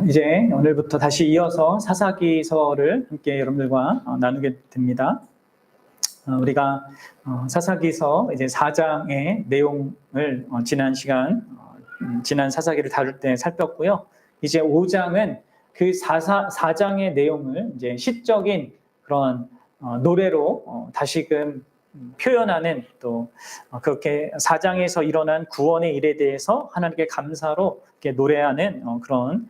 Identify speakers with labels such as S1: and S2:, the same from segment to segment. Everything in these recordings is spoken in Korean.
S1: 이제 오늘부터 다시 이어서 사사기서를 함께 여러분들과 나누게 됩니다. 우리가 사사기서 이제 4장의 내용을 지난 시간, 지난 사사기를 다룰 때 살폈고요. 이제 5장은 그 4장의 내용을 이제 시적인 그런 노래로 다시금 표현하는, 또 그렇게 4장에서 일어난 구원의 일에 대해서 하나님께 감사로 이렇게 노래하는 그런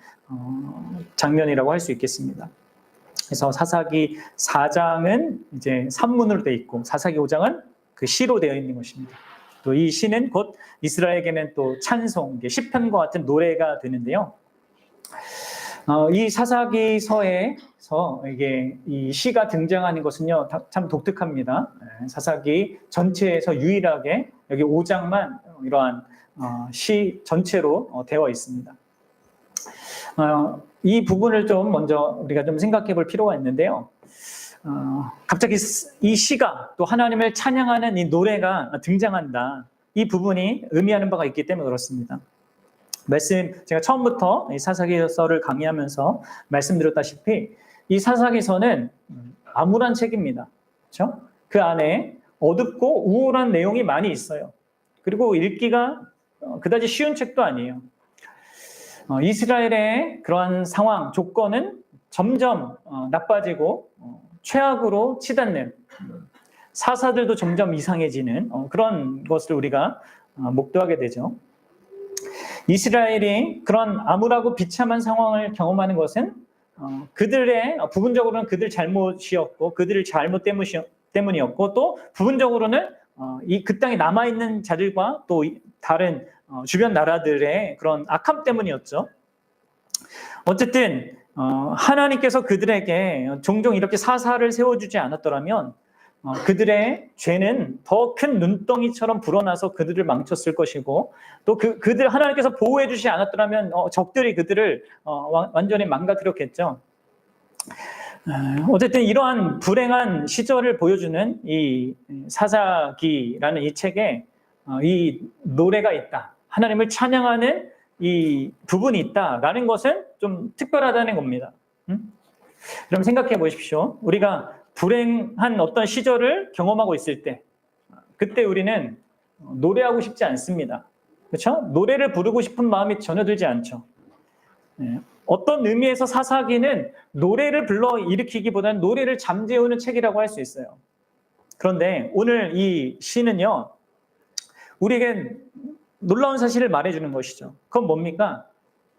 S1: 장면이라고 할 수 있겠습니다. 그래서 사사기 4장은 이제 산문으로 되어 있고 사사기 5장은 그 시로 되어 있는 것입니다. 또 이 시는 곧 이스라엘에게는 또 찬송, 시편과 같은 노래가 되는데요. 이 사사기서에서 이게 이 시가 등장하는 것은요, 참 독특합니다. 사사기 전체에서 유일하게 여기 5장만 이러한 시 전체로 되어 있습니다. 이 부분을 좀 먼저 우리가 좀 생각해 볼 필요가 있는데요. 갑자기 이 시가 또 하나님을 찬양하는 이 노래가 등장한다. 이 부분이 의미하는 바가 있기 때문에 그렇습니다. 제가 처음부터 이 사사기서를 강의하면서 말씀드렸다시피 이 사사기서는 암울한 책입니다. 그렇죠? 그 안에 어둡고 우울한 내용이 많이 있어요. 그리고 읽기가 그다지 쉬운 책도 아니에요. 이스라엘의 그러한 상황, 조건은 점점 나빠지고 최악으로 치닫는, 사사들도 점점 이상해지는 그런 것을 우리가 목도하게 되죠. 이스라엘이 그런 암울하고 비참한 상황을 경험하는 것은 그들의 부분적으로는 그들 잘못이었고 그들의 잘못 때문이었고 또 부분적으로는 그 땅에 남아있는 자들과 또 다른 주변 나라들의 그런 악함 때문이었죠. 어쨌든 하나님께서 그들에게 종종 이렇게 사사를 세워주지 않았더라면 그들의 죄는 더 큰 눈덩이처럼 불어나서 그들을 망쳤을 것이고 또 그들 하나님께서 보호해 주지 않았더라면 적들이 그들을 완전히 망가뜨렸겠죠. 어쨌든 이러한 불행한 시절을 보여주는 이 사사기라는 이 책에 이 노래가 있다, 하나님을 찬양하는 이 부분이 있다라는 것은 좀 특별하다는 겁니다. 그럼 생각해 보십시오. 우리가 불행한 어떤 시절을 경험하고 있을 때, 그때 우리는 노래하고 싶지 않습니다. 그렇죠? 노래를 부르고 싶은 마음이 전혀 들지 않죠. 어떤 의미에서 사사기는 노래를 불러 일으키기보다는 노래를 잠재우는 책이라고 할 수 있어요. 그런데 오늘 이 시는요, 우리에게 놀라운 사실을 말해주는 것이죠. 그건 뭡니까?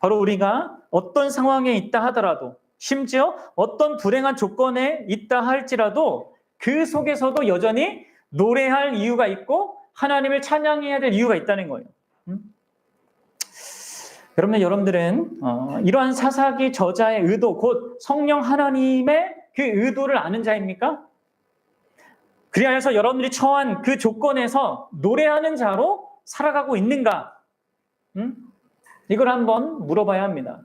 S1: 바로 우리가 어떤 상황에 있다 하더라도, 심지어 어떤 불행한 조건에 있다 할지라도 그 속에서도 여전히 노래할 이유가 있고 하나님을 찬양해야 될 이유가 있다는 거예요. 여러분들은 이러한 사사기 저자의 의도, 곧 성령 하나님의 그 의도를 아는 자입니까? 그리하여서 여러분들이 처한 그 조건에서 노래하는 자로 살아가고 있는가? 이걸 한번 물어봐야 합니다.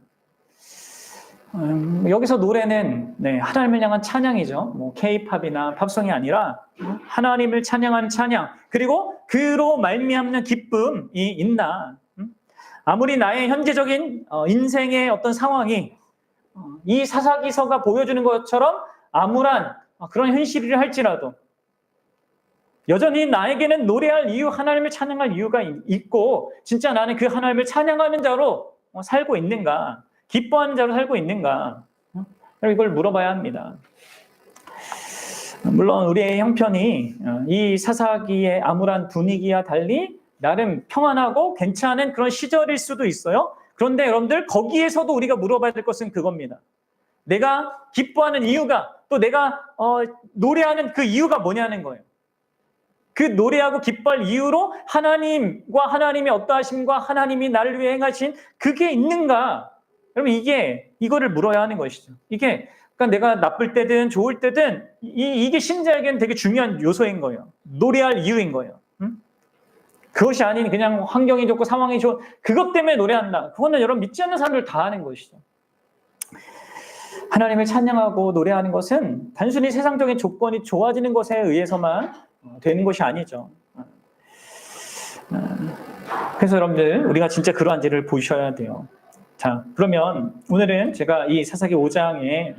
S1: 여기서 노래는 하나님을 향한 찬양이죠. K-팝이나 팝송이 아니라 하나님을 찬양하는 찬양, 그리고 그로 말미암는 기쁨이 있나? 아무리 나의 현재적인 인생의 어떤 상황이 이 사사기서가 보여주는 것처럼 암울한 그런 현실이라 할지라도 여전히 나에게는 노래할 이유, 하나님을 찬양할 이유가 있고 진짜 나는 그 하나님을 찬양하는 자로 살고 있는가? 기뻐하는 자로 살고 있는가? 이걸 물어봐야 합니다. 물론 우리의 형편이 이 사사기의 암울한 분위기와 달리 나름 평안하고 괜찮은 그런 시절일 수도 있어요. 그런데 여러분들, 거기에서도 우리가 물어봐야 될 것은 그겁니다. 내가 기뻐하는 이유가, 또 내가 노래하는 그 이유가 뭐냐는 거예요. 그 노래하고 기뻐할 이유로 하나님과 하나님의 어떠하심과 하나님이 나를 위해 행하신 그게 있는가? 여러분, 이거를 물어야 하는 것이죠. 그러니까 내가 나쁠 때든 좋을 때든 이게 신자에게는 되게 중요한 요소인 거예요. 노래할 이유인 거예요. 그것이 아닌 그냥 환경이 좋고 상황이 좋은 그것 때문에 노래한다. 그거는 여러분 믿지 않는 사람들 다 하는 것이죠. 하나님을 찬양하고 노래하는 것은 단순히 세상적인 조건이 좋아지는 것에 의해서만 되는 것이 아니죠. 그래서 여러분들, 우리가 진짜 그러한지를 보셔야 돼요. 자, 그러면 오늘은 제가 이 사사기 5장의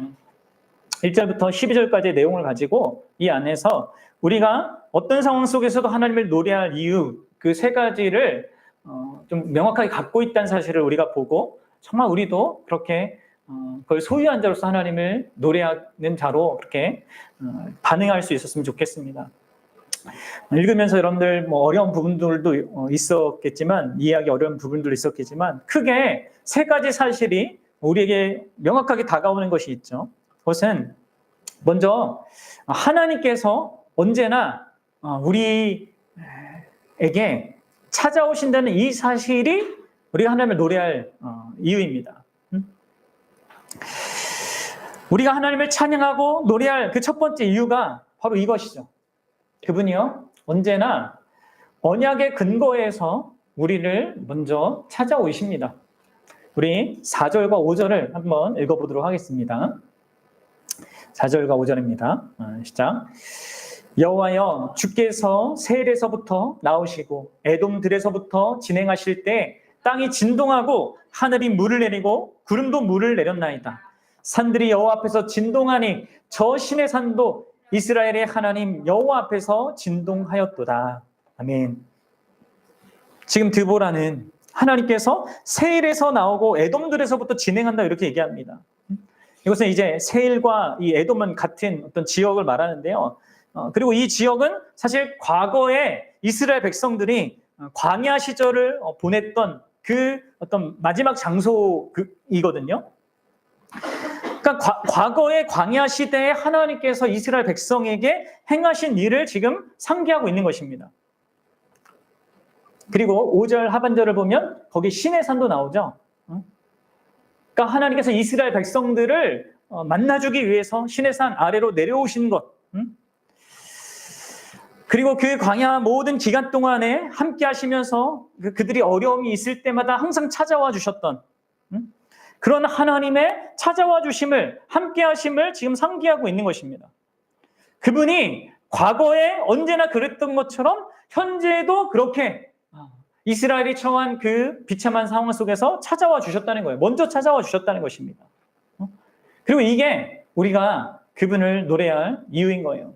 S1: 1절부터 12절까지의 내용을 가지고 이 안에서 우리가 어떤 상황 속에서도 하나님을 노래할 이유 그 세 가지를 좀 명확하게 갖고 있다는 사실을 우리가 보고 정말 우리도 그렇게 그걸 소유한 자로서 하나님을 노래하는 자로 그렇게 반응할 수 있었으면 좋겠습니다. 읽으면서 여러분들 뭐 어려운 부분들도 있었겠지만 이해하기 어려운 부분들도 있었겠지만 크게 세 가지 사실이 우리에게 명확하게 다가오는 것이 있죠. 그것은 먼저 하나님께서 언제나 우리에게 찾아오신다는 이 사실이 우리가 하나님을 노래할 이유입니다. 우리가 하나님을 찬양하고 노래할 그 첫 번째 이유가 바로 이것이죠. 그분이요, 언제나 언약의 근거에서 우리를 먼저 찾아오십니다. 우리 4절과 5절을 한번 읽어보도록 하겠습니다. 4절과 5절입니다. 시작. 여호와여, 주께서 세일에서부터 나오시고 에돔들에서부터 진행하실 때 땅이 진동하고 하늘이 물을 내리고 구름도 물을 내렸나이다. 산들이 여호와 앞에서 진동하니 저 신의 산도 이스라엘의 하나님 여호와 앞에서 진동하였도다. 아멘. 지금 드보라는 하나님께서 세일에서 나오고 에돔들에서부터 진행한다 이렇게 얘기합니다. 이것은 이제 세일과 이 에돔은 같은 어떤 지역을 말하는데요. 그리고 이 지역은 사실 과거에 이스라엘 백성들이 광야 시절을 보냈던 그 어떤 마지막 장소이거든요. 그러니까 과거의 광야 시대에 하나님께서 이스라엘 백성에게 행하신 일을 지금 상기하고 있는 것입니다. 그리고 5절 하반절을 보면 거기 신의 산도 나오죠. 그러니까 하나님께서 이스라엘 백성들을 만나주기 위해서 신의 산 아래로 내려오신 것. 그리고 그 광야 모든 기간 동안에 함께 하시면서 그들이 어려움이 있을 때마다 항상 찾아와 주셨던 그런 하나님의 찾아와 주심을, 함께 하심을 지금 상기하고 있는 것입니다. 그분이 과거에 언제나 그랬던 것처럼 현재도 그렇게 이스라엘이 처한 그 비참한 상황 속에서 찾아와 주셨다는 거예요. 먼저 찾아와 주셨다는 것입니다. 그리고 이게 우리가 그분을 노래할 이유인 거예요.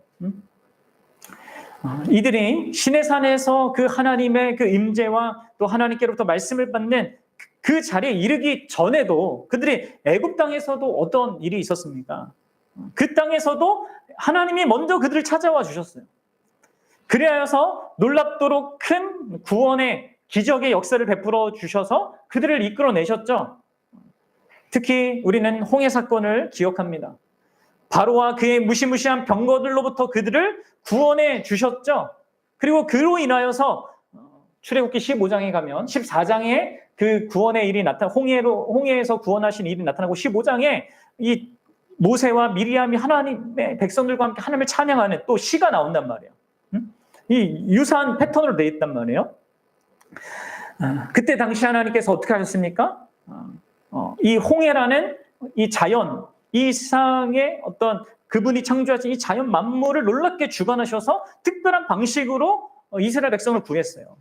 S1: 이들이 신의 산에서 그 하나님의 그 임재와 또 하나님께로부터 말씀을 받는 그 자리에 이르기 전에도 그들이 애굽 땅에서도 어떤 일이 있었습니까? 그 땅에서도 하나님이 먼저 그들을 찾아와 주셨어요. 그리하여서 놀랍도록 큰 구원의 기적의 역사를 베풀어 주셔서 그들을 이끌어내셨죠. 특히 우리는 홍해 사건을 기억합니다. 바로와 그의 무시무시한 병거들로부터 그들을 구원해 주셨죠. 그리고 그로 인하여서 출애굽기 15장에 가면 14장에 그 구원의 일이 홍해에서 구원하신 일이 나타나고 15장에 이 모세와 미리암이 하나님의 백성들과 함께 하나님을 찬양하는 또 시가 나온단 말이에요. 이 유사한 패턴으로 되어 있단 말이에요. 그때 당시 하나님께서 어떻게 하셨습니까? 이 홍해라는 이 자연, 이 세상의 어떤 그분이 창조하신 이 자연 만물을 놀랍게 주관하셔서 특별한 방식으로 이스라엘 백성을 구했어요.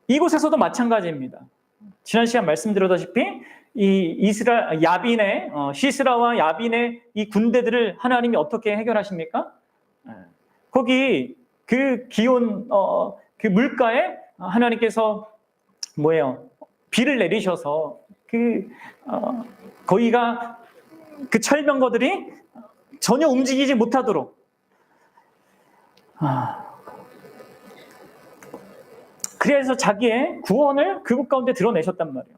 S1: 이곳에서도 마찬가지입니다. 지난 시간 말씀드렸다시피 이 이스라엘 야빈의 시스라와 야빈의 이 군대들을 하나님이 어떻게 해결하십니까? 거기 그 기온 그 물가에 하나님께서 비를 내리셔서 거기가 그 철병거들이 전혀 움직이지 못하도록 그래서 자기의 구원을 그곳 가운데 드러내셨단 말이에요.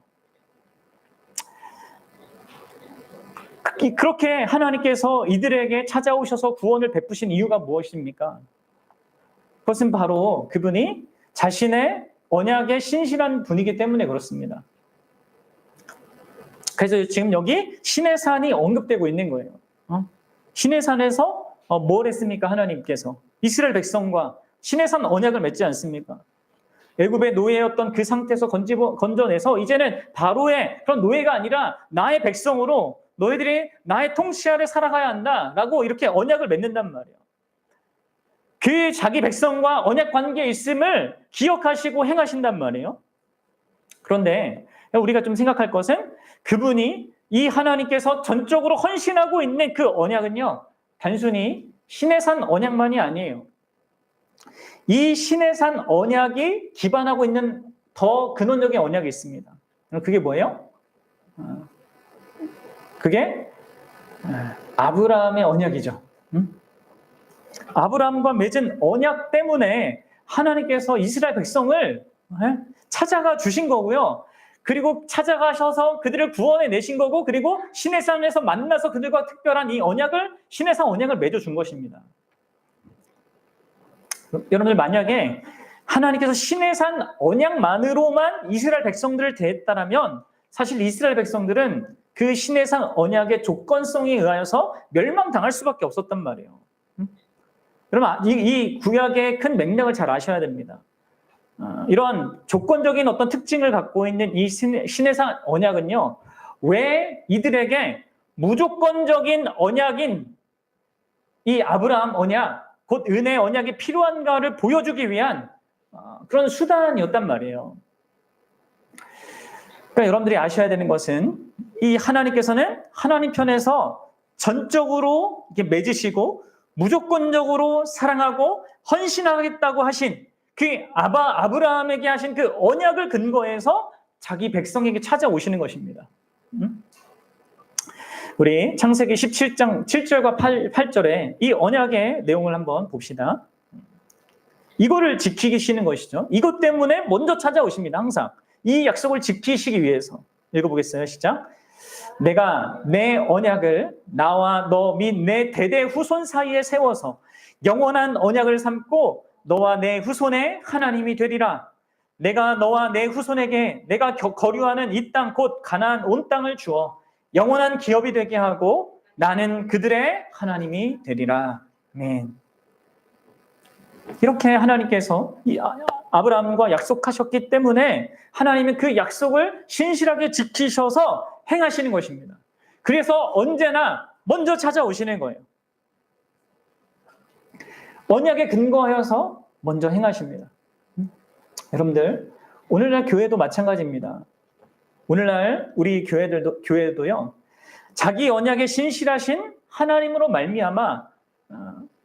S1: 그렇게 하나님께서 이들에게 찾아오셔서 구원을 베푸신 이유가 무엇입니까? 그것은 바로 그분이 자신의 언약에 신실한 분이기 때문에 그렇습니다. 그래서 지금 여기 신의 산이 언급되고 있는 거예요. 신의 산에서 뭘 했습니까? 하나님께서 이스라엘 백성과 신의 산 언약을 맺지 않습니까? 애굽의 노예였던 그 상태에서 건져내서 이제는 바로의 그런 노예가 아니라 나의 백성으로 너희들이 나의 통치 아래 살아가야 한다라고 이렇게 언약을 맺는단 말이에요. 그 자기 백성과 언약 관계에 있음을 기억하시고 행하신단 말이에요. 그런데 우리가 좀 생각할 것은 그분이 이 하나님께서 전적으로 헌신하고 있는 그 언약은요, 단순히 시내산 언약만이 아니에요. 이 시내산 언약이 기반하고 있는 더 근원적인 언약이 있습니다. 그게 뭐예요? 그게 아브라함의 언약이죠. 아브라함과 맺은 언약 때문에 하나님께서 이스라엘 백성을 찾아가 주신 거고요. 그리고 찾아가셔서 그들을 구원해 내신 거고, 그리고 시내산에서 만나서 그들과 특별한 이 언약을, 시내산 언약을 맺어준 것입니다. 여러분들, 만약에 하나님께서 시내산 언약만으로만 이스라엘 백성들을 대했다면 사실 이스라엘 백성들은 그 시내산 언약의 조건성에 의하여서 멸망당할 수밖에 없었단 말이에요. 여러분, 이 구약의 큰 맥락을 잘 아셔야 됩니다. 이런 조건적인 어떤 특징을 갖고 있는 이 시내산 언약은요, 왜 이들에게 무조건적인 언약인 이 아브라함 언약, 곧 은혜 언약이 필요한가를 보여주기 위한 그런 수단이었단 말이에요. 그러니까 여러분들이 아셔야 되는 것은 이 하나님께서는 하나님 편에서 전적으로 이렇게 맺으시고 무조건적으로 사랑하고 헌신하겠다고 하신 그 아브라함에게 하신 그 언약을 근거해서 자기 백성에게 찾아오시는 것입니다. 우리 창세기 17장 7절과 8절에 이 언약의 내용을 한번 봅시다. 이거를 지키시는 것이죠. 이것 때문에 먼저 찾아오십니다. 항상 이 약속을 지키시기 위해서. 읽어보겠어요. 시작. 내가 내 언약을 나와 너 및 내 대대 후손 사이에 세워서 영원한 언약을 삼고 너와 내 후손의 하나님이 되리라. 내가 너와 내 후손에게 내가 거류하는 이 땅 곧 가나안 온 땅을 주어 영원한 기업이 되게 하고 나는 그들의 하나님이 되리라. 아멘. 이렇게 하나님께서 아브라함과 약속하셨기 때문에 하나님은 그 약속을 신실하게 지키셔서 행하시는 것입니다. 그래서 언제나 먼저 찾아오시는 거예요. 언약에 근거하여서 먼저 행하십니다. 여러분들, 오늘날 교회도 마찬가지입니다. 오늘날 우리 교회도요, 자기 언약에 신실하신 하나님으로 말미암아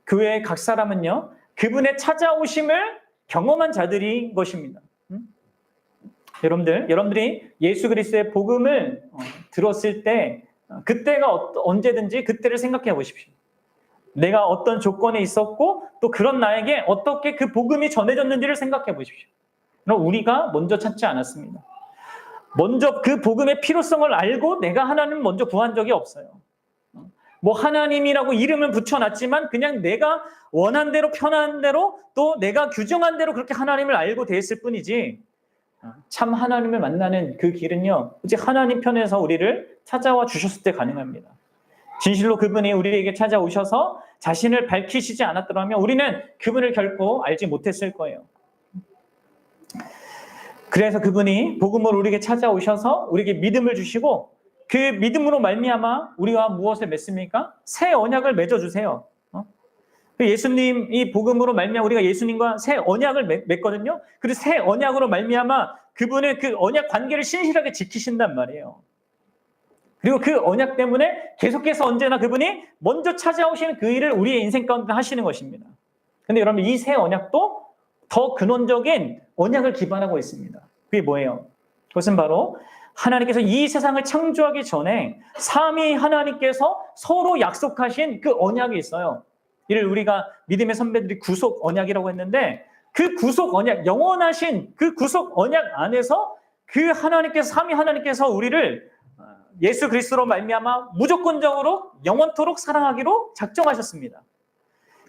S1: 교회의 각 사람은요, 그분의 찾아오심을 경험한 자들인 것입니다. 여러분들이 예수 그리스도의 복음을 들었을 때 그때가 언제든지 그때를 생각해 보십시오. 내가 어떤 조건에 있었고 또 그런 나에게 어떻게 그 복음이 전해졌는지를 생각해 보십시오. 그럼 우리가 먼저 찾지 않았습니다. 먼저 그 복음의 필요성을 알고 내가 하나님을 먼저 구한 적이 없어요. 뭐 하나님이라고 이름을 붙여놨지만 그냥 내가 원한 대로 편한 대로 또 내가 규정한 대로 그렇게 하나님을 알고 대했을 뿐이지, 참 하나님을 만나는 그 길은요, 오직 하나님 편에서 우리를 찾아와 주셨을 때 가능합니다. 진실로 그분이 우리에게 찾아오셔서 자신을 밝히시지 않았더라면 우리는 그분을 결코 알지 못했을 거예요. 그래서 그분이 복음으로 우리에게 찾아오셔서 우리에게 믿음을 주시고 그 믿음으로 말미암아 우리와 무엇을 맺습니까? 새 언약을 맺어주세요. 예수님 이 복음으로 말미암아 우리가 예수님과 새 언약을 맺거든요. 그리고 새 언약으로 말미암아 그분의 그 언약 관계를 신실하게 지키신단 말이에요. 그리고 그 언약 때문에 계속해서 언제나 그분이 먼저 찾아오시는 그 일을 우리의 인생 가운데 하시는 것입니다. 그런데 여러분, 이 새 언약도 더 근원적인 언약을 기반하고 있습니다. 그게 뭐예요? 그것은 바로 하나님께서 이 세상을 창조하기 전에 삼위 하나님께서 서로 약속하신 그 언약이 있어요. 이를 우리가 믿음의 선배들이 구속 언약이라고 했는데, 그 구속 언약, 영원하신 그 구속 언약 안에서 그 하나님께서, 삼위 하나님께서 우리를 예수 그리스도로 말미암아 무조건적으로 영원토록 사랑하기로 작정하셨습니다.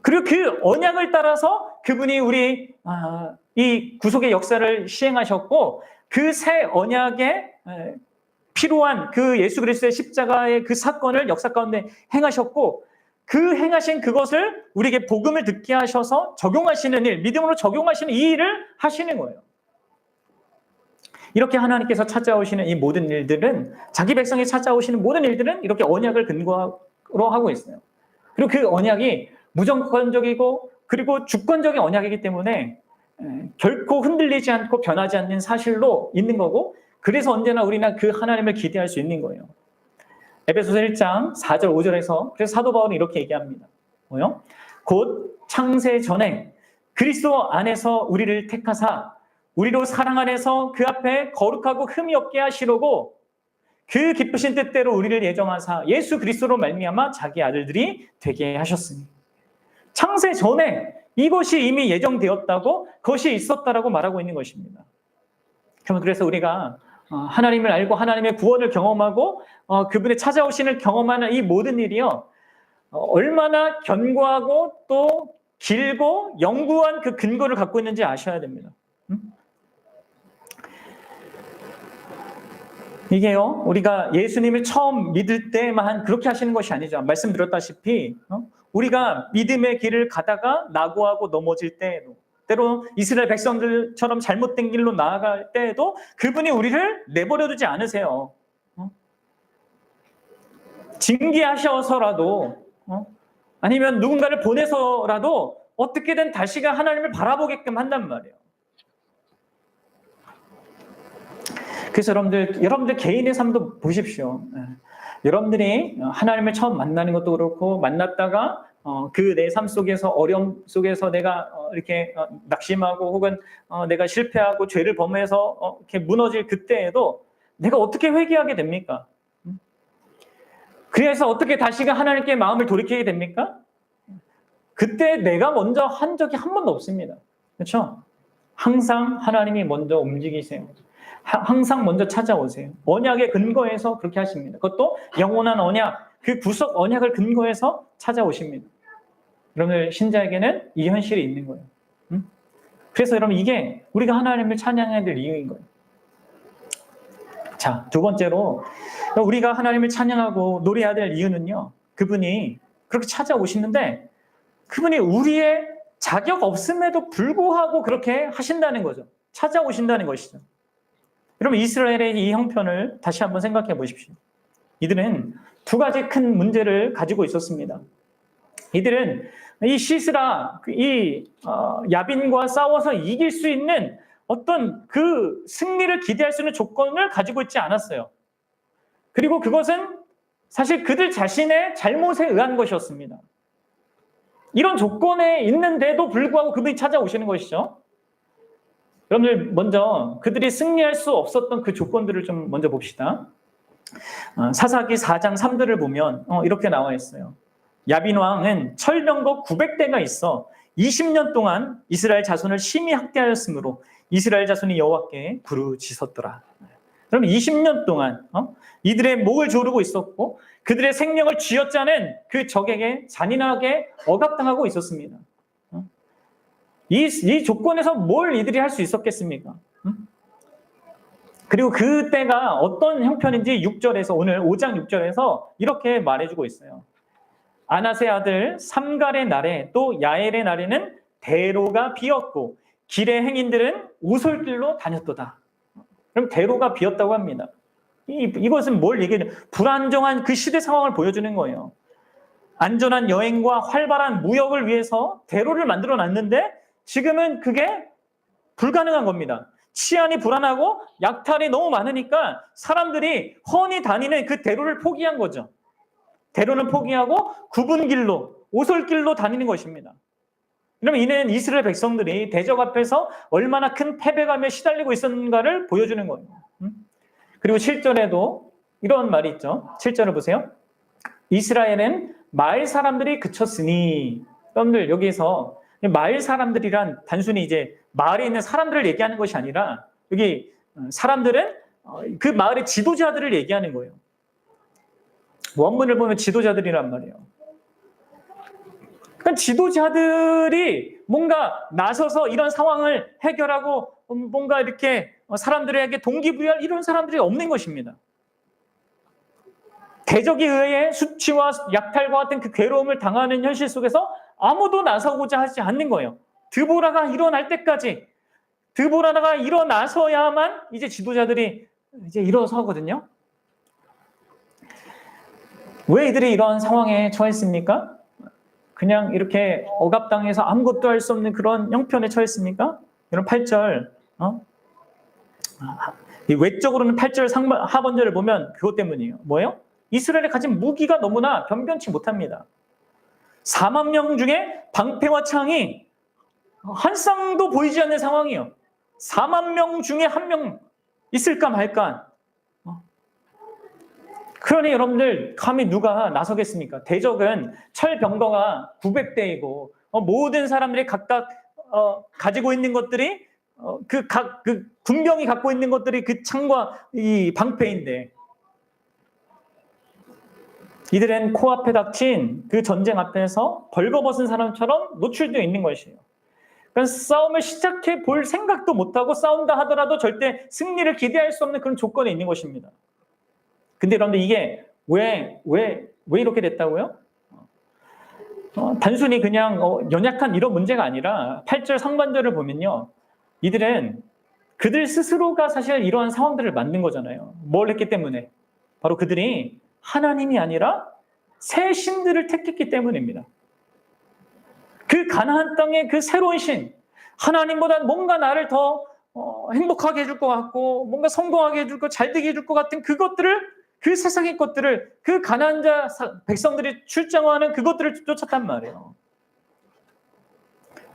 S1: 그리고 그 언약을 따라서 그분이 우리 이 구속의 역사를 시행하셨고, 그 새 언약에 필요한 그 예수 그리스도의 십자가의 그 사건을 역사 가운데 행하셨고, 그 행하신 그것을 우리에게 복음을 듣게 하셔서 적용하시는 일, 믿음으로 적용하시는 이 일을 하시는 거예요. 이렇게 하나님께서 찾아오시는 이 모든 일들은, 자기 백성이 찾아오시는 모든 일들은 이렇게 언약을 근거로 하고 있어요. 그리고 그 언약이 무조건적이고 그리고 주권적인 언약이기 때문에 결코 흔들리지 않고 변하지 않는 사실로 있는 거고, 그래서 언제나 우리는 그 하나님을 기대할 수 있는 거예요. 에베소서 1장 4절 5절에서 그래서 사도 바울은 이렇게 얘기합니다. 뭐요? 곧 창세 전에 그리스도 안에서 우리를 택하사 우리로 사랑 안에서 그 앞에 거룩하고 흠이 없게 하시려고 그 기쁘신 뜻대로 우리를 예정하사 예수 그리스도로 말미암아 자기 아들들이 되게 하셨으니 창세 전에 이것이 이미 예정되었다고 그것이 있었다라고 말하고 있는 것입니다. 그래서 우리가 하나님을 알고 하나님의 구원을 경험하고 그분의 찾아오시는 경험하는 이 모든 일이요 얼마나 견고하고 또 길고 영구한 그 근거를 갖고 있는지 아셔야 됩니다. 이게요 우리가 예수님을 처음 믿을 때만 그렇게 하시는 것이 아니죠. 말씀드렸다시피 우리가 믿음의 길을 가다가 낙오하고 넘어질 때에도 때로 이스라엘 백성들처럼 잘못된 길로 나아갈 때에도 그분이 우리를 내버려두지 않으세요. 징계하셔서라도 아니면 누군가를 보내서라도 어떻게든 다시가 하나님을 바라보게끔 한단 말이에요. 그래서 여러분들 개인의 삶도 보십시오. 여러분들이 하나님을 처음 만나는 것도 그렇고 만났다가 그 내 삶 속에서 어려움 속에서 내가 이렇게 낙심하고 혹은 내가 실패하고 죄를 범해서 이렇게 무너질 그때에도 내가 어떻게 회개하게 됩니까? 그래서 어떻게 다시가 하나님께 마음을 돌이키게 됩니까? 그때 내가 먼저 한 적이 한 번도 없습니다. 그렇죠? 항상 하나님이 먼저 움직이세요. 항상 먼저 찾아오세요. 언약의 근거에서 그렇게 하십니다. 그것도 영원한 언약, 그 구속 언약을 근거해서 찾아오십니다. 여러분들 신자에게는 이 현실이 있는 거예요. 그래서 여러분 이게 우리가 하나님을 찬양해야 될 이유인 거예요. 자, 두 번째로 우리가 하나님을 찬양하고 노래해야 될 이유는요. 그분이 그렇게 찾아오시는데 그분이 우리의 자격 없음에도 불구하고 그렇게 하신다는 거죠. 찾아오신다는 것이죠. 여러분 이스라엘의 이 형편을 다시 한번 생각해 보십시오. 이들은 두 가지 큰 문제를 가지고 있었습니다. 이들은 이 시스라, 야빈과 싸워서 이길 수 있는 어떤 그 승리를 기대할 수 있는 조건을 가지고 있지 않았어요. 그리고 그것은 사실 그들 자신의 잘못에 의한 것이었습니다. 이런 조건에 있는데도 불구하고 그분이 찾아오시는 것이죠. 여러분들 먼저 그들이 승리할 수 없었던 그 조건들을 좀 먼저 봅시다. 사사기 4장 3절을 보면 이렇게 나와 있어요. 야빈 왕은 철병거 900대가 있어 20년 동안 이스라엘 자손을 심히 학대하였으므로 이스라엘 자손이 여호와께 부르짖었더라. 그럼 20년 동안 이들의 목을 조르고 있었고 그들의 생명을 쥐어짜는 그 적에게 잔인하게 억압당하고 있었습니다. 이 조건에서 뭘 이들이 할 수 있었겠습니까? 그리고 그때가 어떤 형편인지 6절에서 오늘 5장 6절에서 이렇게 말해주고 있어요. 아낫의 아들 삼갈의 날에 또 야엘의 날에는 대로가 비었고 길의 행인들은 오솔길로 다녔도다. 그럼 대로가 비었다고 합니다. 이것은 뭘 얘기해요? 불안정한 그 시대 상황을 보여주는 거예요. 안전한 여행과 활발한 무역을 위해서 대로를 만들어 놨는데 지금은 그게 불가능한 겁니다. 치안이 불안하고 약탈이 너무 많으니까 사람들이 훤히 다니는 그 대로를 포기한 거죠. 대로는 포기하고 굽은 길로, 오솔길로 다니는 것입니다. 그러면 이는 이스라엘 백성들이 대적 앞에서 얼마나 큰 패배감에 시달리고 있었는가를 보여주는 거예요. 그리고 7절에도 이런 말이 있죠. 7절을 보세요. 이스라엘은 마을 사람들이 그쳤으니, 여러분들 여기에서 마을 사람들이란 단순히 이제 마을에 있는 사람들을 얘기하는 것이 아니라 여기 사람들은 그 마을의 지도자들을 얘기하는 거예요. 원문을 보면 지도자들이란 말이에요. 그러니까 지도자들이 뭔가 나서서 이런 상황을 해결하고 뭔가 이렇게 사람들에게 동기부여할 이런 사람들이 없는 것입니다. 대적에 의해 수치와 약탈과 같은 그 괴로움을 당하는 현실 속에서 아무도 나서고자 하지 않는 거예요. 드보라가 일어날 때까지, 드보라가 일어나서야만 이제 지도자들이 이제 일어서거든요. 왜 이들이 이런 상황에 처했습니까? 그냥 이렇게 억압당해서 아무것도 할 수 없는 그런 형편에 처했습니까? 이런 8절 이 외적으로는 8절 하반절을 보면 그것 때문이에요. 뭐예요? 이스라엘이 가진 무기가 너무나 변변치 못합니다. 4만 명 중에 방패와 창이 한 쌍도 보이지 않는 상황이에요. 4만 명 중에 한 명 있을까 말까. 그러니 여러분들 감히 누가 나서겠습니까? 대적은 철병거가 900대이고 모든 사람들이 각각 가지고 있는 것들이 그 군병이 갖고 있는 것들이 그 창과 이 방패인데 이들은 코앞에 닥친 그 전쟁 앞에서 벌거벗은 사람처럼 노출되어 있는 것이에요. 그러니까 싸움을 시작해 볼 생각도 못하고 싸운다 하더라도 절대 승리를 기대할 수 없는 그런 조건에 있는 것입니다. 근데 여러분들 이게 왜 이렇게 됐다고요? 단순히 그냥 연약한 이런 문제가 아니라 8절 상반절을 보면요. 이들은 그들 스스로가 사실 이러한 상황들을 만든 거잖아요. 뭘 했기 때문에? 바로 그들이 하나님이 아니라 새 신들을 택했기 때문입니다. 그 가나안 땅의 그 새로운 신, 하나님보다 뭔가 나를 더 행복하게 해줄 것 같고 뭔가 성공하게 해줄 것, 잘 되게 해줄 것 같은 그것들을 그 세상의 것들을 그 가나안 자 백성들이 출장하는 그것들을 쫓았단 말이에요.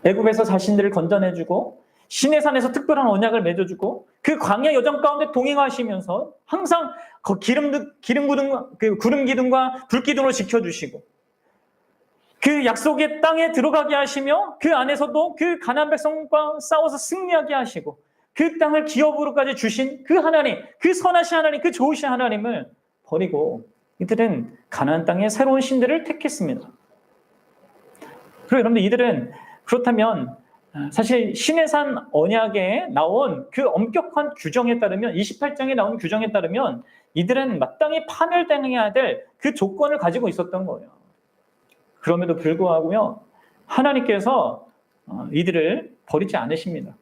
S1: 애굽에서 자신들을 건져내주고 시내산에서 특별한 언약을 맺어주고 그 광야 여정 가운데 동행하시면서 항상 구름 기둥과 불 기둥으로 지켜주시고 그 약속의 땅에 들어가게 하시며 그 안에서도 그 가나안 백성과 싸워서 승리하게 하시고 그 땅을 기업으로까지 주신 그 하나님, 그 선하신 하나님, 그 좋으신 하나님을 버리고 이들은 가나안 땅의 새로운 신들을 택했습니다. 그리고 여러분들 이들은 그렇다면 사실 시내산 언약에 나온 그 엄격한 규정에 따르면 28장에 나온 규정에 따르면 이들은 마땅히 파멸당해야 될 그 조건을 가지고 있었던 거예요. 그럼에도 불구하고요 하나님께서 이들을 버리지 않으십니다.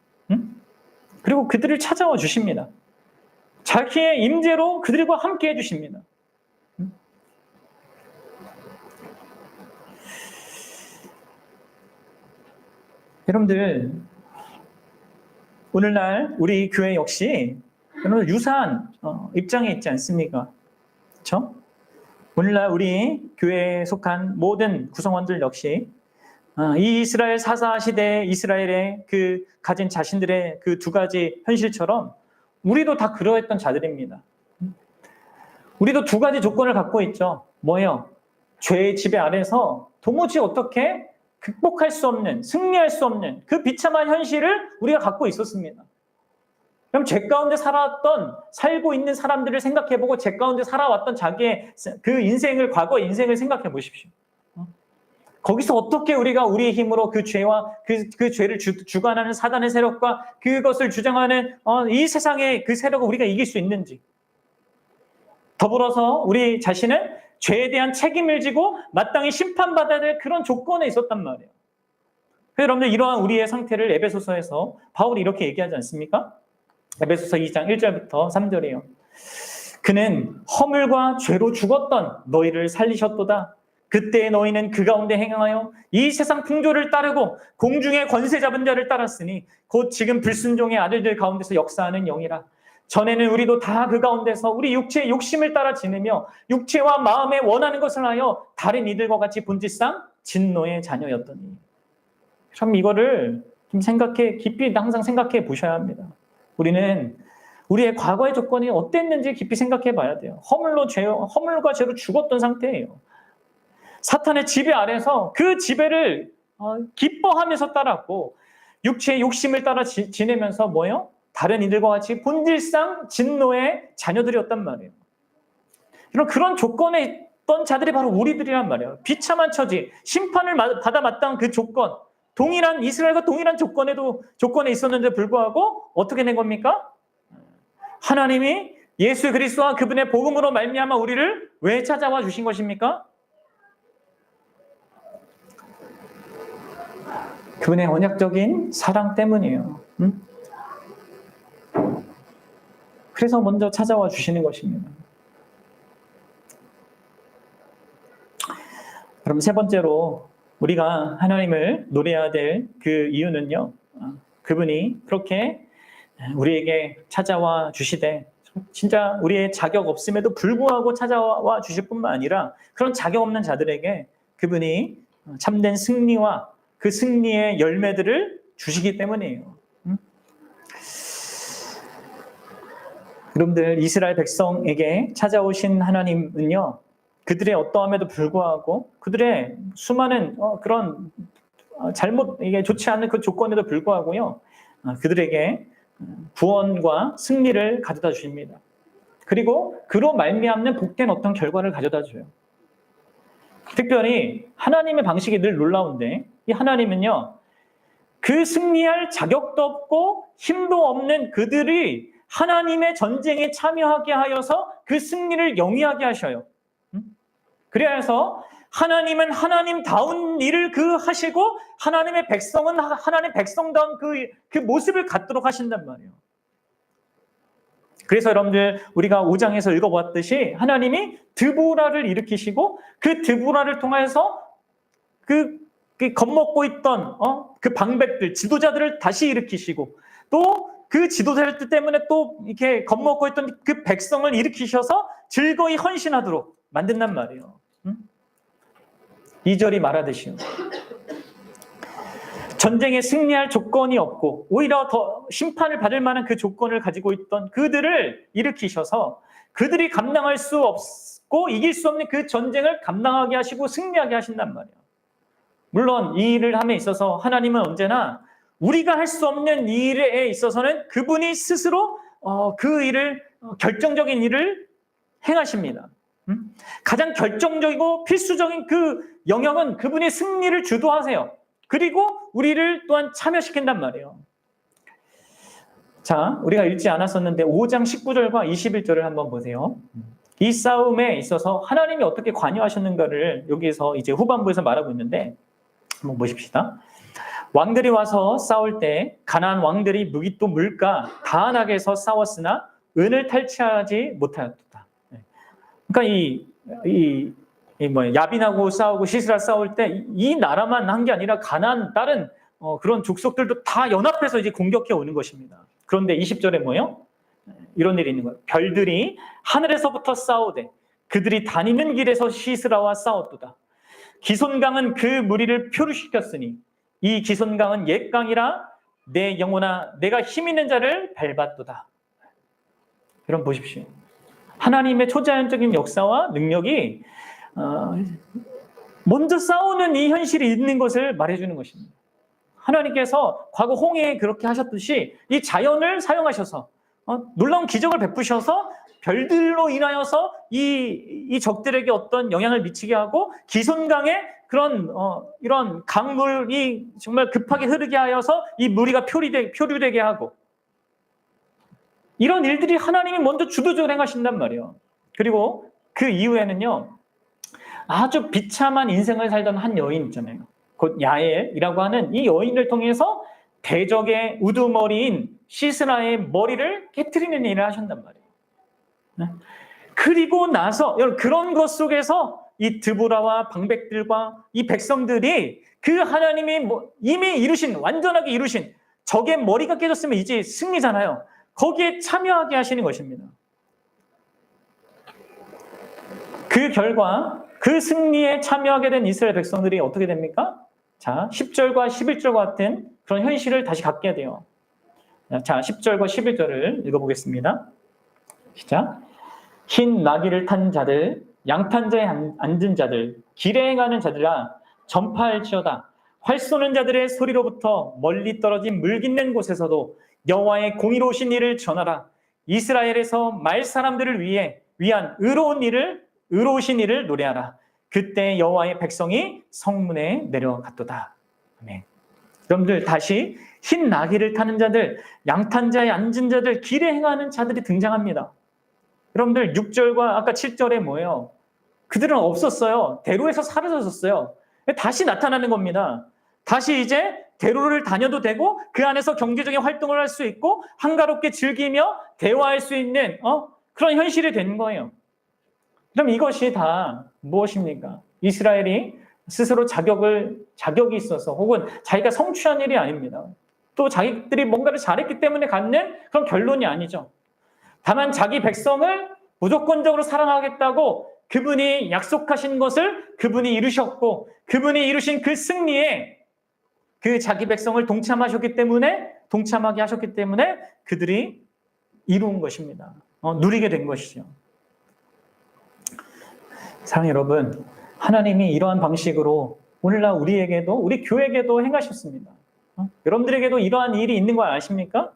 S1: 그리고 그들을 찾아와 주십니다. 자기의 임재로 그들과 함께 해주십니다. 여러분들 오늘날 우리 교회 역시 여러분 유사한 입장에 있지 않습니까? 그렇죠? 오늘날 우리 교회에 속한 모든 구성원들 역시 이 이스라엘 사사 시대 이스라엘의 그 가진 자신들의 그 두 가지 현실처럼 우리도 다 그러했던 자들입니다. 우리도 두 가지 조건을 갖고 있죠. 뭐예요? 죄의 지배 아래서 도무지 어떻게 극복할 수 없는, 승리할 수 없는 그 비참한 현실을 우리가 갖고 있었습니다. 그럼 죄 가운데 살고 있는 사람들을 생각해보고 죄 가운데 살아왔던 자기의 그 인생을, 과거 인생을 생각해 보십시오. 거기서 어떻게 우리가 우리의 힘으로 그 죄와 그 죄를 주관하는 사단의 세력과 그것을 주장하는 이 세상의 그 세력을 우리가 이길 수 있는지. 더불어서 우리 자신은 죄에 대한 책임을 지고 마땅히 심판받아야 될 그런 조건에 있었단 말이에요. 여러분들 이러한 우리의 상태를 에베소서에서 바울이 이렇게 얘기하지 않습니까? 에베소서 2장 1절부터 3절이에요. 그는 허물과 죄로 죽었던 너희를 살리셨도다. 그때 너희는 그 가운데 행하여 이 세상 풍조를 따르고 공중의 권세 잡은 자를 따랐으니 곧 지금 불순종의 아들들 가운데서 역사하는 영이라. 전에는 우리도 다 그 가운데서 우리 육체의 욕심을 따라 지내며 육체와 마음에 원하는 것을 하여 다른 이들과 같이 본질상 진노의 자녀였더니. 참 이거를 좀 깊이 항상 생각해 보셔야 합니다. 우리는 우리의 과거의 조건이 어땠는지 깊이 생각해 봐야 돼요. 허물과 죄로 죽었던 상태예요. 사탄의 지배 아래서 그 지배를 기뻐하면서 따랐고 육체의 욕심을 따라 지내면서 뭐예요? 다른 이들과 같이 본질상 진노의 자녀들이었단 말이에요. 그런 조건에 있던 자들이 바로 우리들이란 말이에요. 비참한 처지, 심판을 받아 마땅한 그 조건, 이스라엘과 동일한 조건에 있었는데 불구하고 어떻게 된 겁니까? 하나님이 예수 그리스도와 그분의 복음으로 말미암아 우리를 왜 찾아와 주신 것입니까? 그분의 언약적인 사랑 때문이에요. 그래서 먼저 찾아와 주시는 것입니다. 그럼 세 번째로 우리가 하나님을 노래해야 될 그 이유는요. 그분이 그렇게 우리에게 찾아와 주시되 진짜 우리의 자격 없음에도 불구하고 찾아와 주실 뿐만 아니라 그런 자격 없는 자들에게 그분이 참된 승리와 그 승리의 열매들을 주시기 때문이에요. 여러분들, 이스라엘 백성에게 찾아오신 하나님은요, 그들의 어떠함에도 불구하고 그들의 수많은 그런 이게 좋지 않은 그 조건에도 불구하고요, 그들에게 구원과 승리를 가져다 주십니다. 그리고 그로 말미암는 복된 어떤 결과를 가져다 줘요. 특별히 하나님의 방식이 늘 놀라운데, 이 하나님은요, 그 승리할 자격도 없고 힘도 없는 그들이 하나님의 전쟁에 참여하게 하여서 그 승리를 영위하게 하셔요. 그래서 하나님은 하나님다운 일을 하시고 하나님의 백성은 하나님 백성다운 그 모습을 갖도록 하신단 말이에요. 그래서 여러분들, 우리가 5장에서 읽어보았듯이 하나님이 드보라를 일으키시고 그 드보라를 통해서 겁먹고 있던 그 방백들, 지도자들을 다시 일으키시고 또 그 지도자들 때문에 또 이렇게 겁먹고 있던 그 백성을 일으키셔서 즐거이 헌신하도록 만든단 말이에요. 2절이 말하듯이요. 전쟁에 승리할 조건이 없고 오히려 더 심판을 받을 만한 그 조건을 가지고 있던 그들을 일으키셔서 그들이 감당할 수 없고 이길 수 없는 그 전쟁을 감당하게 하시고 승리하게 하신단 말이에요. 물론 이 일을 함에 있어서 하나님은 언제나 우리가 할 수 없는 일에 있어서는 그분이 스스로 그 일을, 결정적인 일을 행하십니다. 가장 결정적이고 필수적인 그 영역은 그분이 승리를 주도하세요. 그리고 우리를 또한 참여시킨단 말이에요. 자, 우리가 읽지 않았었는데 5장 19절과 21절을 한번 보세요. 이 싸움에 있어서 하나님이 어떻게 관여하셨는가를 여기서 이제 후반부에서 말하고 있는데 한번 보십시다. 왕들이 와서 싸울 때 가나안 왕들이 무기또 물가 다한악에서 싸웠으나 은을 탈취하지 못하였다. 그러니까 야빈하고 싸우고 시스라 싸울 때 이 나라만 한 게 아니라 가나안 다른 그런 족속들도 다 연합해서 이제 공격해 오는 것입니다. 그런데 20절에 뭐예요? 이런 일이 있는 거예요. 별들이 하늘에서부터 싸우되 그들이 다니는 길에서 시스라와 싸웠도다. 기손강은 그 무리를 표류시켰으니 이 기손강은 옛 강이라 내 영혼아 내가 힘 있는 자를 밟았도다. 여러분 보십시오. 하나님의 초자연적인 역사와 능력이 먼저 싸우는 이 현실이 있는 것을 말해주는 것입니다. 하나님께서 과거 홍해에 그렇게 하셨듯이 이 자연을 사용하셔서 놀라운 기적을 베푸셔서 별들로 인하여서 이 적들에게 어떤 영향을 미치게 하고 기손강에 그런 이런 강물이 정말 급하게 흐르게 하여서 이 무리가 표류되게 하고 이런 일들이 하나님이 먼저 주도적으로 행하신단 말이에요. 그리고 그 이후에는요, 아주 비참한 인생을 살던 한 여인 있잖아요. 곧 야엘이라고 하는 이 여인을 통해서 대적의 우두머리인 시스라의 머리를 깨트리는 일을 하셨단 말이에요. 그리고 나서 그런 것 속에서 이 드보라와 방백들과 이 백성들이 그 하나님이 이미 완전하게 이루신 적의 머리가 깨졌으면 이제 승리잖아요. 거기에 참여하게 하시는 것입니다. 그 결과 그 승리에 참여하게 된 이스라엘 백성들이 어떻게 됩니까? 자, 10절과 11절과 같은 그런 현실을 다시 갖게 돼요. 자, 10절과 11절을 읽어보겠습니다. 시작. 흰 나귀를 탄 자들, 양탄자에 앉은 자들, 길에 행하는 자들아 전파할지어다. 활 쏘는 자들의 소리로부터 멀리 떨어진 물깃는 곳에서도 여호와의 공의로우신 일을 전하라. 이스라엘에서 말 사람들을 위한 의로우신 일을 노래하라. 그때 여호와의 백성이 성문에 내려갔도다. 아멘. 여러분들 다시 흰 나귀를 타는 자들, 양탄자에 앉은 자들, 길에 행하는 자들이 등장합니다. 여러분들 6절과 아까 7절에 뭐예요? 그들은 없었어요. 대로에서 사라졌었어요. 다시 나타나는 겁니다. 다시 이제 대로를 다녀도 되고 그 안에서 경제적인 활동을 할 수 있고 한가롭게 즐기며 대화할 수 있는 그런 현실이 된 거예요. 그럼 이것이 다 무엇입니까? 이스라엘이 스스로 자격이 있어서 혹은 자기가 성취한 일이 아닙니다. 또 자기들이 뭔가를 잘했기 때문에 갖는 그런 결론이 아니죠. 다만 자기 백성을 무조건적으로 사랑하겠다고 그분이 약속하신 것을 그분이 이루셨고 그분이 이루신 그 승리에 그 자기 백성을 동참하게 하셨기 때문에 그들이 이루은 것입니다. 누리게 된 것이죠. 사랑하는 여러분, 하나님이 이러한 방식으로 오늘날 우리에게도 우리 교회에게도 행하셨습니다. 여러분들에게도 이러한 일이 있는 거 아십니까?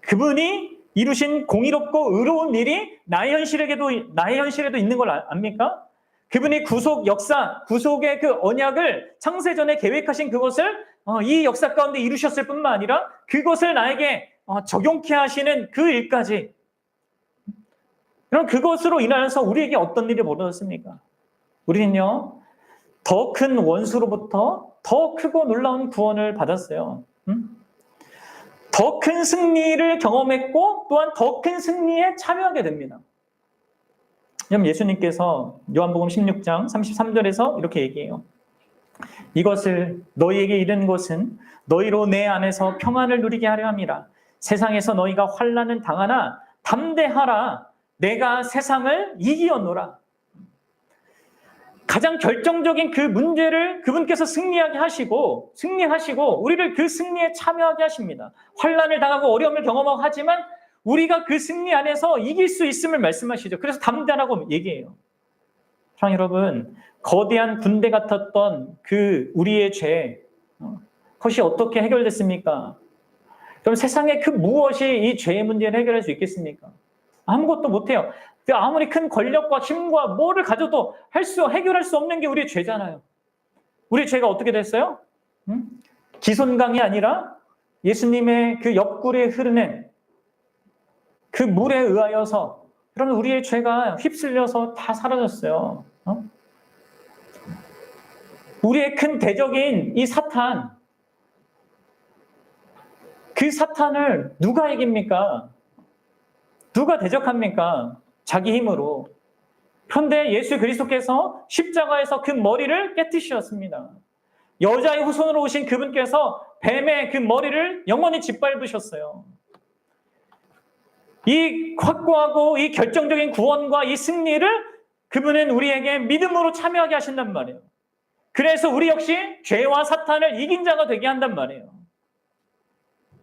S1: 그분이 이루신 공의롭고 의로운 일이 나의 현실에도 있는 걸 압니까? 그분이 구속 역사, 구속의 그 언약을 창세전에 계획하신 그것을 이 역사 가운데 이루셨을 뿐만 아니라 그것을 나에게 적용케 하시는 그 일까지. 그럼 그것으로 인하여서 우리에게 어떤 일이 벌어졌습니까? 우리는요, 더 큰 원수로부터 더 크고 놀라운 구원을 받았어요. 더 큰 승리를 경험했고 또한 더 큰 승리에 참여하게 됩니다. 예수님께서 요한복음 16장 33절에서 이렇게 얘기해요. 이것을 너희에게 이른 것은 너희로 내 안에서 평안을 누리게 하려 함이라. 세상에서 너희가 환난을 당하나 담대하라. 내가 세상을 이기었노라. 가장 결정적인 그 문제를 그분께서 승리하시고 우리를 그 승리에 참여하게 하십니다. 환난을 당하고 어려움을 경험하고 하지만 우리가 그 승리 안에서 이길 수 있음을 말씀하시죠. 그래서 담대하라고 얘기해요. 사랑하는 여러분, 거대한 군대 같았던 그 우리의 죄, 그것이 어떻게 해결됐습니까? 그럼 세상에 그 무엇이 이 죄의 문제를 해결할 수 있겠습니까? 아무것도 못해요. 아무리 큰 권력과 힘과 뭐를 가져도 해결할 수 없는 게 우리의 죄잖아요. 우리의 죄가 어떻게 됐어요? 기손강이 아니라 예수님의 그 옆구리에 흐르는 그 물에 의하여서 그러면 우리의 죄가 휩쓸려서 다 사라졌어요. 우리의 큰 대적인 이 사탄, 그 사탄을 누가 이깁니까? 누가 대적합니까? 자기 힘으로. 그런데 예수 그리스도께서 십자가에서 그 머리를 깨뜨리셨습니다. 여자의 후손으로 오신 그분께서 뱀의 그 머리를 영원히 짓밟으셨어요. 이 확고하고 이 결정적인 구원과 이 승리를 그분은 우리에게 믿음으로 참여하게 하신단 말이에요. 그래서 우리 역시 죄와 사탄을 이긴 자가 되게 한단 말이에요.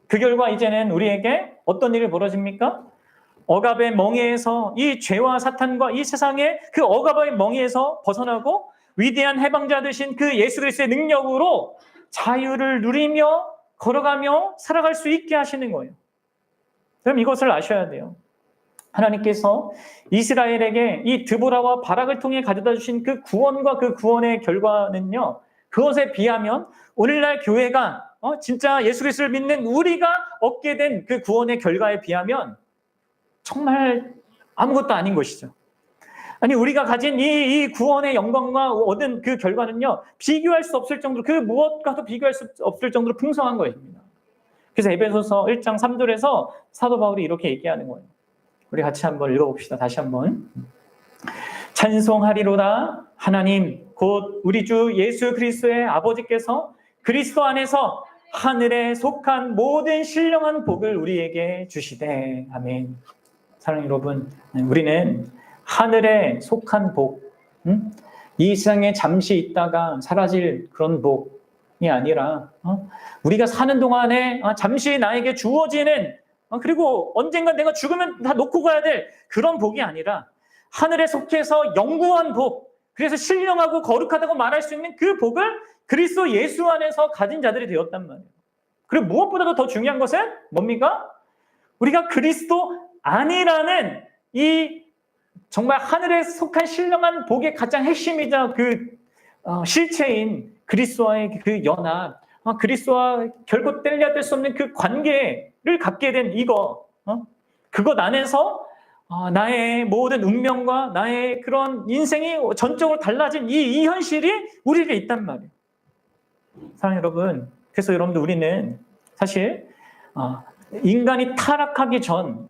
S1: 그 결과 이제는 우리에게 어떤 일이 벌어집니까? 억압의 멍에에서 이 죄와 사탄과 이 세상의 그 억압의 멍에에서 벗어나고 위대한 해방자 되신 그 예수 그리스도의 능력으로 자유를 누리며 걸어가며 살아갈 수 있게 하시는 거예요. 그럼 이것을 아셔야 돼요. 하나님께서 이스라엘에게 이 드보라와 바락을 통해 가져다 주신 그 구원과 그 구원의 결과는요, 그것에 비하면 오늘날 교회가 진짜 예수 그리스도를 믿는 우리가 얻게 된 그 구원의 결과에 비하면 정말 아무것도 아닌 것이죠. 아니, 우리가 가진 이 구원의 영광과 얻은 그 결과는요, 비교할 수 없을 정도로, 그 무엇과도 비교할 수 없을 정도로 풍성한 것입니다. 그래서 에베소서 1장 3절에서 사도 바울이 이렇게 얘기하는 거예요. 우리 같이 한번 읽어봅시다. 다시 한번. 찬송하리로다 하나님 곧 우리 주 예수 그리스도의 아버지께서 그리스도 안에서 하늘에 속한 모든 신령한 복을 우리에게 주시되. 아멘. 사랑하는 여러분, 우리는 하늘에 속한 복, 이 세상에 잠시 있다가 사라질 그런 복이 아니라 우리가 사는 동안에 잠시 나에게 주어지는, 그리고 언젠가 내가 죽으면 다 놓고 가야 될 그런 복이 아니라 하늘에 속해서 영구한 복, 그래서 신령하고 거룩하다고 말할 수 있는 그 복을 그리스도 예수 안에서 가진 자들이 되었단 말이에요. 그리고 무엇보다도 더 중요한 것은 뭡니까? 우리가 그리스도 안이라는 이 정말 하늘에 속한 신령한 복의 가장 핵심이자 그 실체인 그리스도와의 그 연합, 그리스도와 결코 뗄래야 뗄 수 없는 그 관계를 갖게 된 이거, 그것 안에서 나의 모든 운명과 나의 그런 인생이 전적으로 달라진 이 현실이 우리에게 있단 말이에요. 사랑하는 여러분, 그래서 여러분들 우리는 사실 인간이 타락하기 전,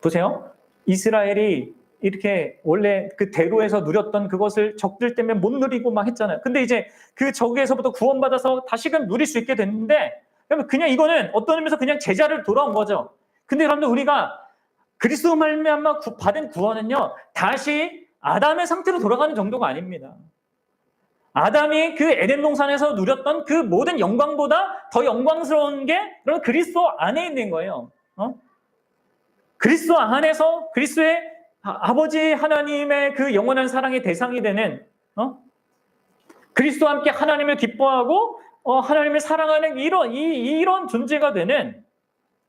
S1: 보세요. 이스라엘이 이렇게 원래 그 대로에서 누렸던 그것을 적들 때문에 못 누리고 막 했잖아요. 근데 이제 그 적에서부터 구원받아서 다시금 누릴 수 있게 됐는데 그냥 이거는 어떤 의미에서 그냥 제자를 돌아온 거죠. 근데 여러분들 우리가 그리스도 말미암아 받은 구원은요, 다시 아담의 상태로 돌아가는 정도가 아닙니다. 아담이 그 에덴 동산에서 누렸던 그 모든 영광보다 더 영광스러운 게 그런 그리스도 안에 있는 거예요. 그리스도 안에서 그리스도의 아버지 하나님의 그 영원한 사랑의 대상이 되는 그리스도와 함께 하나님을 기뻐하고 하나님을 사랑하는 이런 존재가 되는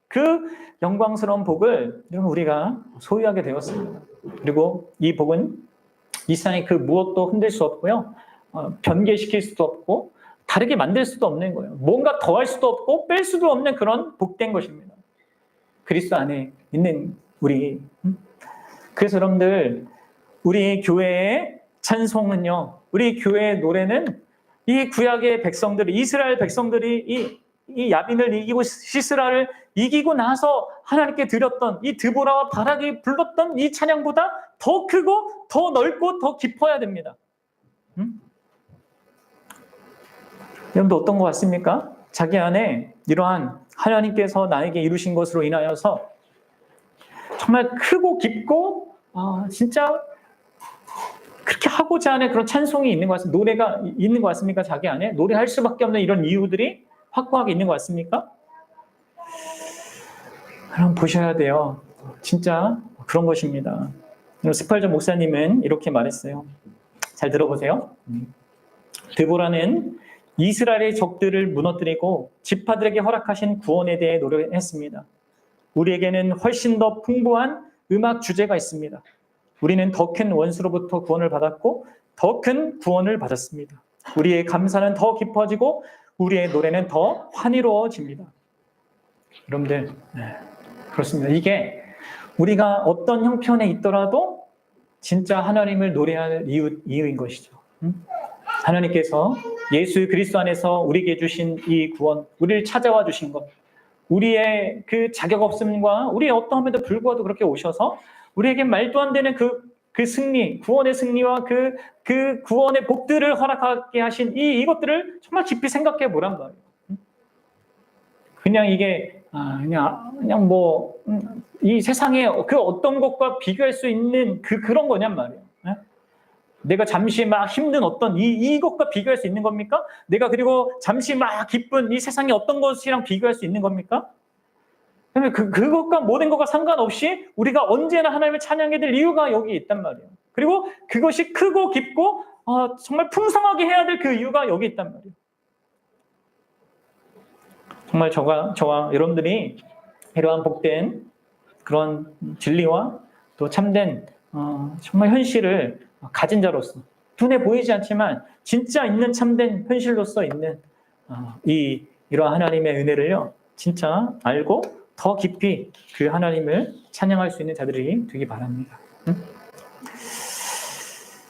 S1: 그 영광스러운 복을 우리가 소유하게 되었습니다. 그리고 이 복은 이 세상에 그 무엇도 흔들 수 없고요. 변개시킬 수도 없고 다르게 만들 수도 없는 거예요. 뭔가 더할 수도 없고 뺄 수도 없는 그런 복된 것입니다. 그리스도 안에 있는 우리. 그래서 여러분들 우리 교회의 찬송은요, 우리 교회의 노래는 이 구약의 백성들이, 이스라엘 백성들이 이 야빈을 이기고 시스라를 이기고 나서 하나님께 드렸던 이 드보라와 바락이 불렀던 이 찬양보다 더 크고 더 넓고 더 깊어야 됩니다. 여러분도 어떤 것 같습니까? 자기 안에 이러한 하나님께서 나에게 이루신 것으로 인하여서 정말 크고 깊고 진짜 그렇게 하고자 하는 그런 찬송이 있는 것 같습니다. 노래가 있는 것 같습니까? 자기 안에 노래할 수밖에 없는 이런 이유들이 확고하게 있는 것 같습니까? 그럼 보셔야 돼요. 진짜 그런 것입니다. 스팔전 목사님은 이렇게 말했어요. 잘 들어보세요. 드보라는 이스라엘의 적들을 무너뜨리고 지파들에게 허락하신 구원에 대해 노래했습니다. 우리에게는 훨씬 더 풍부한 음악 주제가 있습니다. 우리는 더 큰 원수로부터 구원을 받았고 더 큰 구원을 받았습니다. 우리의 감사는 더 깊어지고 우리의 노래는 더 환희로워집니다. 여러분들, 그렇습니다. 이게 우리가 어떤 형편에 있더라도 진짜 하나님을 노래할 이유인 것이죠. 하나님께서 예수 그리스도 안에서 우리에게 주신 이 구원, 우리를 찾아와 주신 것, 우리의 그 자격 없음과 우리의 어떠함에도 불구하고 그렇게 오셔서 우리에게 말도 안 되는 그 승리, 구원의 승리와 그 구원의 복들을 허락하게 하신 이것들을 정말 깊이 생각해 보란 말이에요. 그냥 이게 그냥 뭐 이 세상에 그 어떤 것과 비교할 수 있는 그런 거냔 말이에요. 내가 잠시 막 힘든 어떤 이것과 비교할 수 있는 겁니까? 내가 그리고 잠시 막 기쁜 이 세상의 어떤 것이랑 비교할 수 있는 겁니까? 그것과 모든 것과 상관없이 우리가 언제나 하나님을 찬양해야 될 이유가 여기 있단 말이에요. 그리고 그것이 크고 깊고 정말 풍성하게 해야 될 그 이유가 여기 있단 말이에요. 정말 저와 여러분들이 이러한 복된 그런 진리와 또 참된 정말 현실을 가진 자로서 눈에 보이지 않지만 진짜 있는 참된 현실로서 있는 이러한 하나님의 은혜를요 진짜 알고 더 깊이 그 하나님을 찬양할 수 있는 자들이 되기 바랍니다.